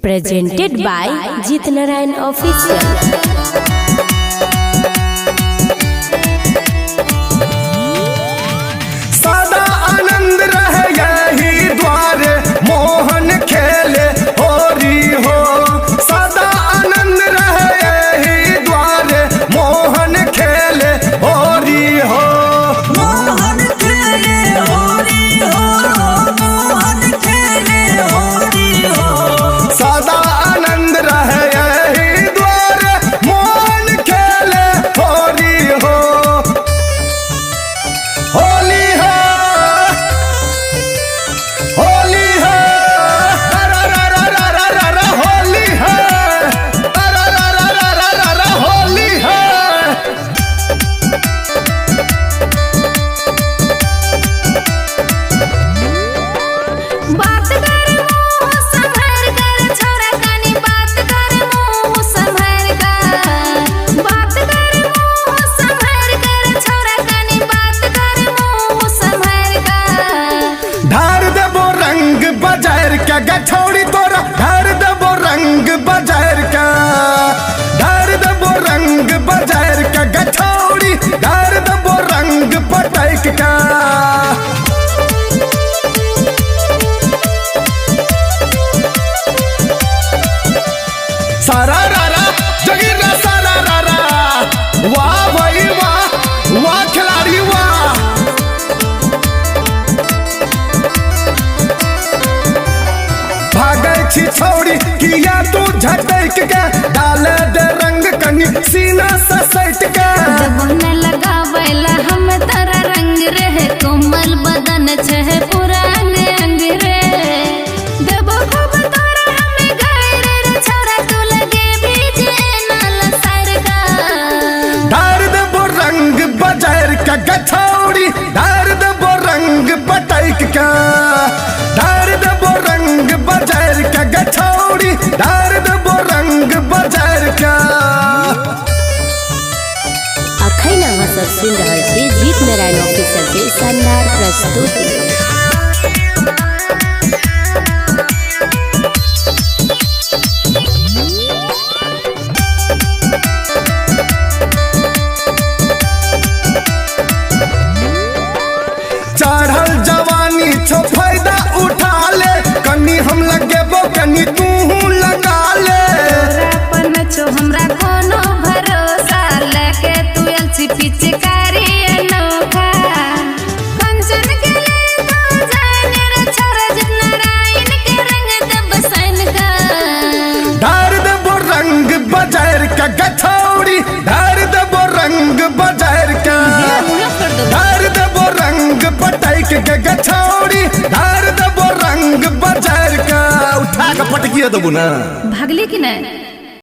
Presented by Jeet Narayan Official। गठौड़ी तोरा ढार देबो रंग बजार का, ढार देबो रंग बजार का, गठौड़ी ढार देबो रंग पटैक का। सारा रारा जगीरा सारा रारा, वाह भाई वाह, वाह खिलाड़ी वाह। छी छोड़ी किया तू झटक के, डाले दे रंग कनी सीना से सट के। जब न लगावेला हम तारा रंग रे, कोमल बदन छे पूरा अंग रे। देबो खूब तोरा हमें गैर रे छोरा, तू लगे भीजे नाल सर का। डार देबो रंग बजार का, गठौड़ी डार देबो रंग पटैक का, डार देबो रंग बजार का, गठौड़ी डार देबो रंग बजार का। अखन अहाँ सब सुन रहल छी जीत नारायण ऑफिशियल के शानदार प्रस्तुति। चढ़ल जवानी छो फायदा उठा ले, कनी हम लगेबो कनी तू लगा ले। अपन छो हमरा कोनो भरोसा, लेके तू अलसी पिचकारी अनोखा। कंचन के ले तो जाने रे छोरा, जीत नारायण के रंग दब सन का। ढार देबो रंग बजार का, गठौड़ी ढार देबो रंग बजार का, ढार देबो रंग पटैक के, गठौड़ी ढार देबो रंग बजार का। उठा के पटकिया देबो ना, भागले कि नहीं।